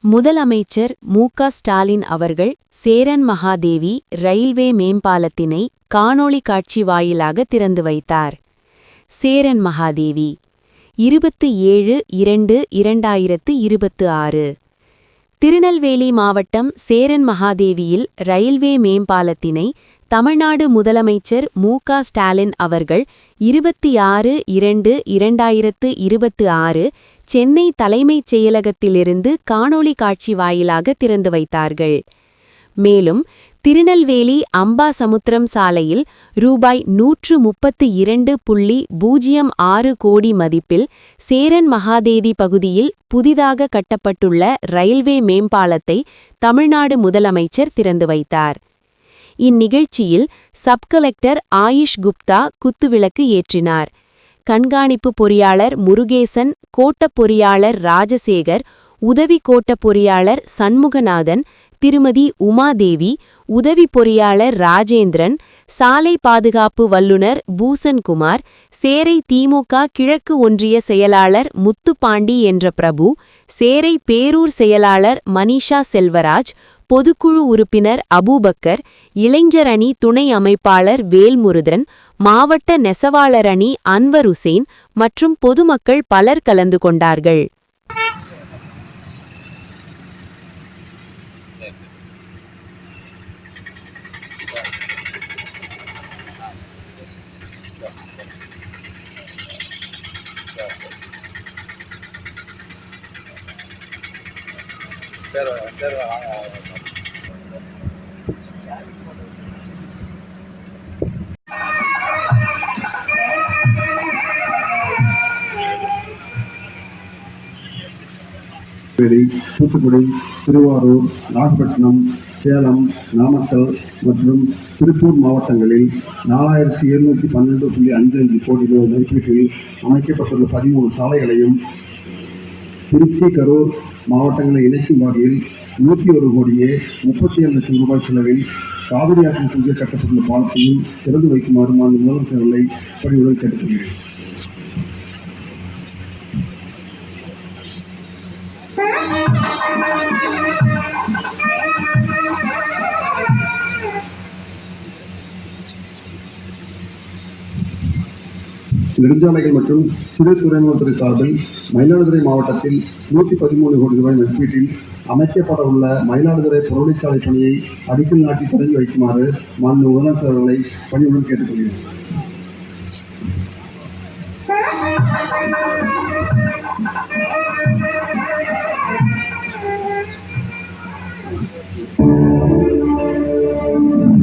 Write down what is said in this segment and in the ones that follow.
முதலமைச்சர் மு.க. ஸ்டாலின் அவர்கள் சேரன் மகாதேவி ரயில்வே மேம்பாலத்தினை காணொளி காட்சி வாயிலாக திறந்து வைத்தார். சேரன் மகாதேவி 27/2/2026 திருநெல்வேலி மாவட்டம் சேரன் மகாதேவியில் ரயில்வே மேம்பாலத்தினை தமிழ்நாடு முதலமைச்சர் மு.க. ஸ்டாலின் அவர்கள் 26/2/2026 சென்னை தலைமைச் செயலகத்திலிருந்து காணொளி காட்சி வாயிலாக திறந்து வைத்தார்கள். மேலும் திருநெல்வேலி அம்பாசமுத்திரம் சாலையில் ரூபாய் 132.06 கோடி மதிப்பில் சேரன் மகாதேவி பகுதியில் புதிதாக கட்டப்பட்டுள்ள ரயில்வே மேம்பாலத்தை தமிழ்நாடு முதலமைச்சர் திறந்து வைத்தார். இந்நிகழ்ச்சியில் சப்-கலெக்டர் ஆயுஷ் குப்தா குத்துவிளக்கு ஏற்றினார். கண்காணிப்பு பொறியாளர் முருகேசன், கோட்டப் பொறியாளர் ராஜசேகர், உதவி கோட்டப் பொறியாளர் சண்முகநாதன், திருமதி உமாதேவி, உதவி பொறியாளர் ராஜேந்திரன், சாலை பாதுகாப்பு வல்லுநர் பூசன்குமார், சேரை திமுக கிழக்கு ஒன்றிய செயலாளர் முத்துப்பாண்டி என்ற பிரபு, சேரை பேரூர் செயலாளர் மனிஷா செல்வராஜ், பொதுக்குழு உறுப்பினர் அபூபக்கர், இளைஞர் அணி துணை அமைப்பாளர் வேல்முருகன், மாவட்ட நெசவாளர் அணி அன்வர் உசேன் மற்றும் பொதுமக்கள் பலர் கலந்து கொண்டார்கள். தூத்துக்குடி, திருவாரூர், நாகப்பட்டினம், சேலம், நாமக்கல் மற்றும் திருப்பூர் மாவட்டங்களில் 4712.55 கோடி ரூபாய் மதிப்பீட்டில் அமைக்கப்பட்டுள்ள 13 சாலைகளையும் திருச்சி, கரூர் மாவட்டங்களை இணைக்கும் வகையில் 101 கோடியே 37 லட்சம் ரூபாய் செலவில் காவிரி ஆற்றின் குறுக்கே கட்டப்பட்டுள்ள பாலத்தையும் திறந்து வைக்குமாறு மாநில முதலமைச்சர்களை பணிவுடன் கேட்டுக்கொள்கிறேன். நெடுஞ்சாலைகள் மற்றும் சிறு துறைமுகத்துறை சார்பில் மயிலாடுதுறை மாவட்டத்தில் 113 கோடி ரூபாய் மதிப்பீட்டில் அமைக்கப்பட உள்ள மயிலாடுதுறை புறவழிச்சாலை பணியை அடிக்கல் நாட்டி தொடங்கி வைக்குமாறு மாநில முதலமைச்சர்களை பணியுடன் கேட்டுக்கொள்கிறேன்.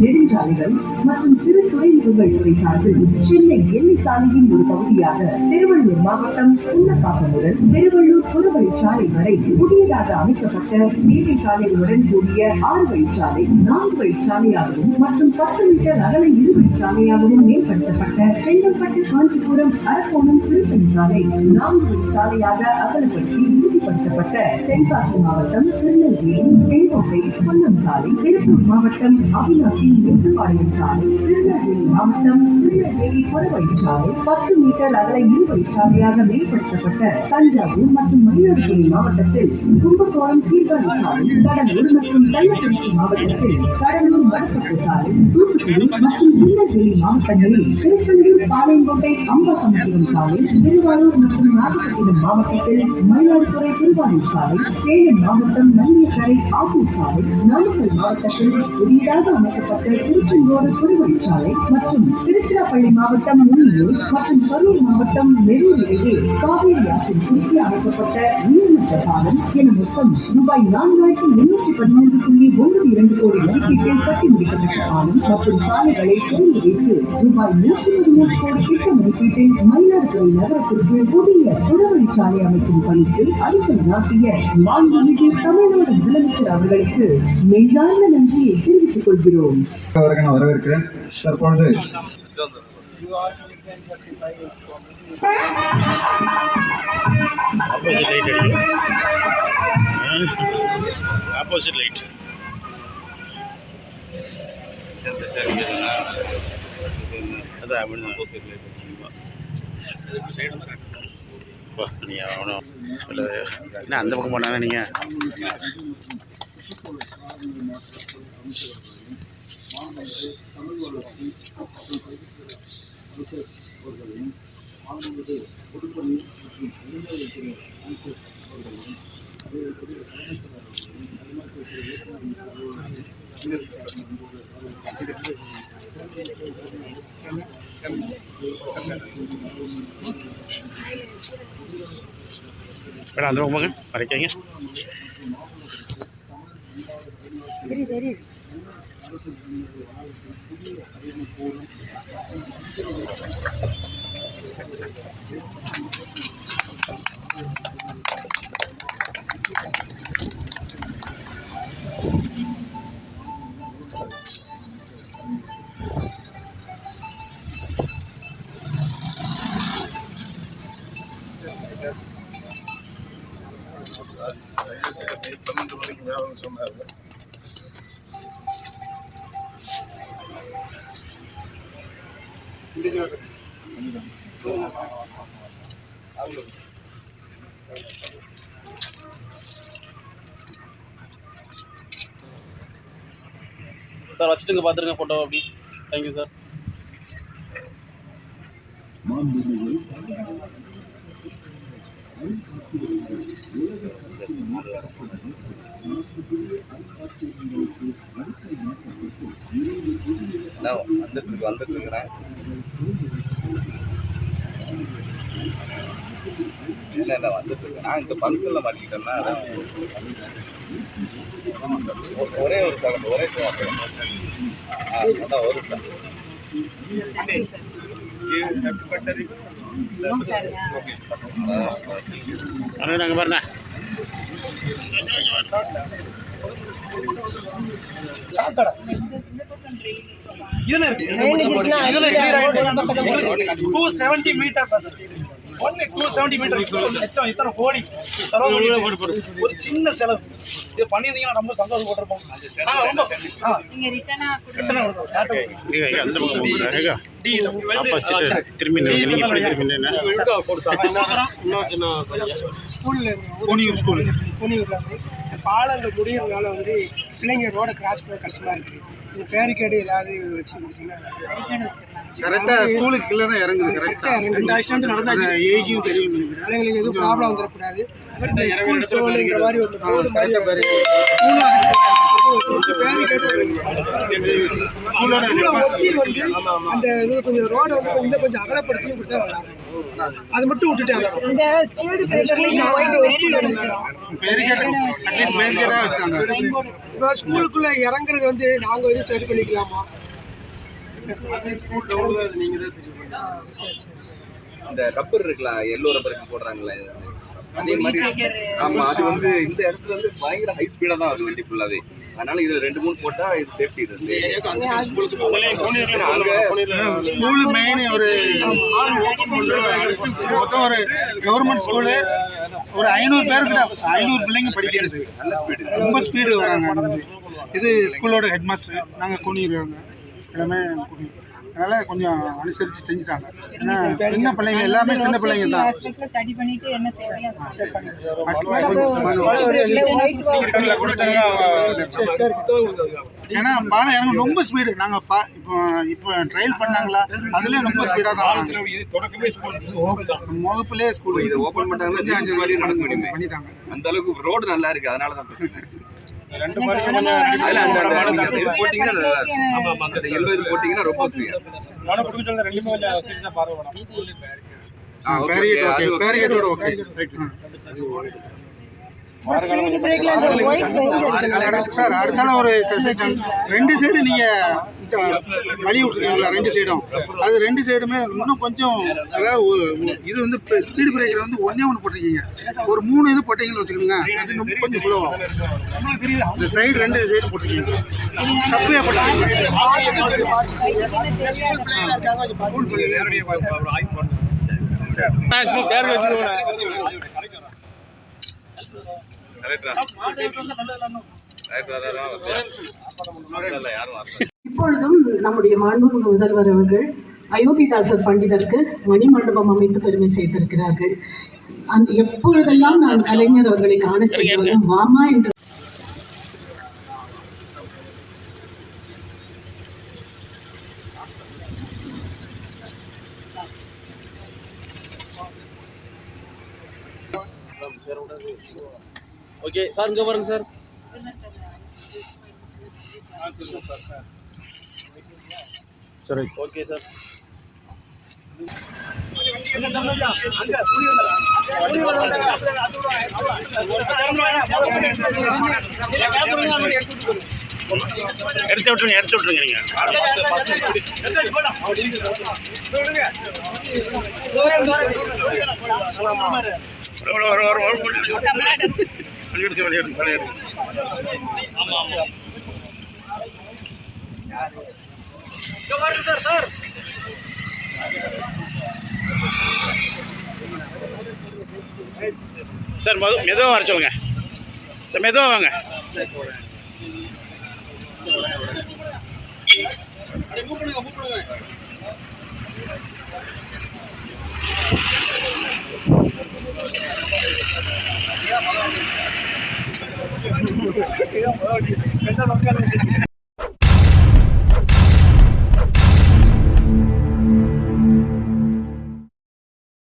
நெடுஞ்சாலைகள் மற்றும் சிறு துறைமுகங்கள் துறை சார்பில் சென்னை எல்லை சாலையின் ஒரு பகுதியாக திருவள்ளூர் மாவட்டம் புன்னப்பாக்கம் முதல் திருவள்ளூர் புறவழிச்சாலை வரை புதியதாக அமைக்கப்பட்ட சேவை சாலைகளுடன் கூடிய 6 வழிச்சாலை 4 வழிச்சாலையாகவும் மற்றும் 10 மீட்டர் அகல 2 வழிச்சாலையாகவும் மேம்படுத்தப்பட்ட செங்கல்பட்டு காஞ்சிபுரம் அரக்கோணம் திருத்தணி சாலை 4 வழிச்சாலையாக அகலப்படுத்தி உறுதிப்படுத்தப்பட்ட தென்காசி மாவட்டம் திருநெல்வேலி, செங்கோட்டை, கொல்லம் சாலை, திருப்பூர் மாவட்டம் அவிநாசி மேட்டுப்பாளையம் சாலை, திருநெல்வேலி மாவட்டம் திருநெல்வேலி புறவழிச்சாலை 10 மீட்டர் அகல 2 வழிச்சாலையாக மேம்படுத்தப்பட்ட தஞ்சாவூர் மற்றும் மயிலாடுதுறை மாவட்டத்தில் கும்பகோணம் சீர்காழி சாலை, கடலூர் மற்றும் கள்ளக்குறிச்சி மாவட்டத்தில் கடலூர் வடப்பட்டு சாலை, தூத்துக்குடி மற்றும் திருநெல்வேலி மாவட்டங்களில் திருச்செந்தூர், பாளையங்கோட்டை, அம்பாசமுத்திரம் சாலை, திருவாரூர் மற்றும் நாகப்பட்டினம் மாவட்டத்தில் மயிலாடுதுறை திருவாரூர் சாலை, சேலம் மாவட்டம் நல்லியக்கரை ஆத்தூர் சாலை, நாமக்கல் மாவட்டத்தில் புதிதாக அமைக்கப்பட்ட திருச்செங்கோடு புறவழிச்சாலை மற்றும் திருச்சிராப்பள்ளி மாவட்டம் உள்ளூர் மற்றும் கரூர் மாவட்டம் நெல்லூர் இடையே காவேரி ஆற்றின் குறுக்கே அமைக்கப்பட்ட நீர்மட்ட பாலம் என மொத்தம் ரூபாய் 4,813.12 கோடி மதிப்பீட்டில் கட்டி முடிக்கப்பட்ட பாலம் மற்றும் சாலைகளை திறந்து வைத்து ரூபாய் 113 கோடி திட்ட மதிப்பீட்டில் மயிலாடுதுறை நகரத்திற்கு புதிய புறவழிச்சாலை அமைக்கும் பணிக்கு அடிக்கல் நாட்டிய மாண்புமிகு தமிழ்நாடு முதலமைச்சர் அவர்களுக்கு மெய்யார்ந்த நன்றியை தெரிவித்துக் கொள்கிறோம். வரவேற்கிறேன். தற்பொழுது ஆப்போசிட் லைட் அதான் அப்படி ஆப்போசிட் லைட் நீங்கள் அவனும் இல்லை என்ன அந்த பக்கம் போனாங்க நீங்கள் மேடம் அந்த பக்கம் போங்க வரைக்காங்க சார் 12 மணிக்கு மேலே சொன்னாங்க. சார் வச்சுட்டுங்க பார்த்துருங்க ஃபோட்டோ அப்படி. Thank you sir. வந்துட்டு இருக்கிறேன். இல்லை வந்துட்டு இருக்கேன். நான் இந்த ஃபங்க்ஷனில் மாட்டிக்கிட்டேன்னா அதான் ஒரே ஒரு செகண்ட் ஒரே அதான் ஒரு நாங்கள் பாருண்ணா இதுல இருக்கு 270 மீட்டர் பஸ் ஒன்லி 270 மீட்டர் எச்சம் இத்தனை கோடி ஒரு சின்ன செலவு இது பண்ணியிருந்தீங்கன்னா ரொம்ப சந்தோஷப்பட்டிருப்போம். பாலங்கள் முடியறதுனால வந்து பிள்ளைங்க ரோட கிராஸ் பண்ண கஷ்டமா இருக்கு. இது பேரிகேடு ஏதாவது வச்சு கொடுத்தீங்கன்னா கரெக்டாக ஸ்கூலுக்கு கீழே தான் இறங்குது. கரெக்டாக இறங்குது. நடந்தாங்க ஏஜியும் தெரியும். பிள்ளைங்களுக்கு எதுவும் ப்ராப்ளம் வந்துடக்கூடாது. இந்த ஸ்கூல் சோனுங்கிற மாதிரி ஒரு போர்டு மாதிரி ஒட்டி வந்து அந்த இது கொஞ்சம் ரோடை வந்து கொஞ்சம் அகலப்படுத்தி கொடுத்தா நல்லா இருக்கும். அது மட்டும் விட்டுட்டாங்க. இப்போ ஸ்கூலுக்குள்ள இறங்குறது வந்து நாங்க எதுவும் சரி பண்ணிக்கலாமா? அந்த ரப்பர் இருக்குல்ல, எல்லோ ரப்பர் போடுறாங்களே அதே மாதிரி. ஆமா, அது வந்து இந்த இடத்துல வந்து பயங்கர ஹை ஸ்பீடா தான் அது வண்டி ஃபுல்லாவே. அதனால இதுல 2-3 போட்டா இது சேஃப்டி. இது ஸ்கூலு மெயின் ஒரு மொத்தம் ஒரு கவர்மெண்ட் ஸ்கூலு ஒரு 500 பேருக்கு 500 பிள்ளைங்க படிக்கிறது. நல்ல ஸ்பீடு, ரொம்ப ஸ்பீடு வராங்க. இது ஸ்கூலோட ஹெட் மாஸ்டர். நாங்கள் கூனிடுவாங்க எல்லாமே கூனி. அதனால் கொஞ்சம் அனுசரித்து செஞ்சுட்டாங்க. ஏன்னா சின்ன பிள்ளைங்க எல்லாமே சின்ன பிள்ளைங்க தான். ஏன்னா பாலம் இறங்க ரொம்ப ஸ்பீடு. நாங்கள் இப்போ ட்ரையல் பண்ணாங்களா அதுலேயே ரொம்ப ஸ்பீடாக தான் வராங்க. முகப்புலேயே ஸ்கூல் இது ஓப்பன் பண்ணாங்க பண்ணிட்டாங்க. அந்த அளவுக்கு ரோடு நல்லா இருக்கு. அதனால தான் போட்டிங்கன்னா ரொம்ப ஃப்ரீயா. சார் அடுத்தால ஒரு 2 சைடு நீங்க வழி விட்டுருக்கீங்களா? 2 சைடும் அது 2 சைடுமே இன்னும் கொஞ்சம் அதாவது இது வந்து ஸ்பீடு பிரேக்கர் வந்து 1 போட்டிருக்கீங்க. ஒரு 3 இது போட்டீங்கன்னு வச்சுக்கோங்க. அது இன்னும் கொஞ்சம் ஸ்லோவாகும். இந்த சைடு 2 சைடு போட்டிருக்கீங்க. சப்பையா போட்டிருக்கீங்க. இப்பொழுதும் நம்முடைய மாண்புமிகு முதல்வர் அவர்கள் அயோத்திதாசர் பண்டிதருக்கு மணிமண்டபம் அமைத்து பெருமை சேர்த்திருக்கிறார்கள். எப்பொழுதெல்லாம் நான் கலைஞர் அவர்களை காண செல்வதும் வாமா என்று ஓகே சார், இங்கே பாருங்க சார். சரி, ஓகே சார். எடுத்து விட்டுருங்க நீங்க. சார் சார் மெதுவாக வர சொல்லுங்க சார், மெதுவாக வாங்க.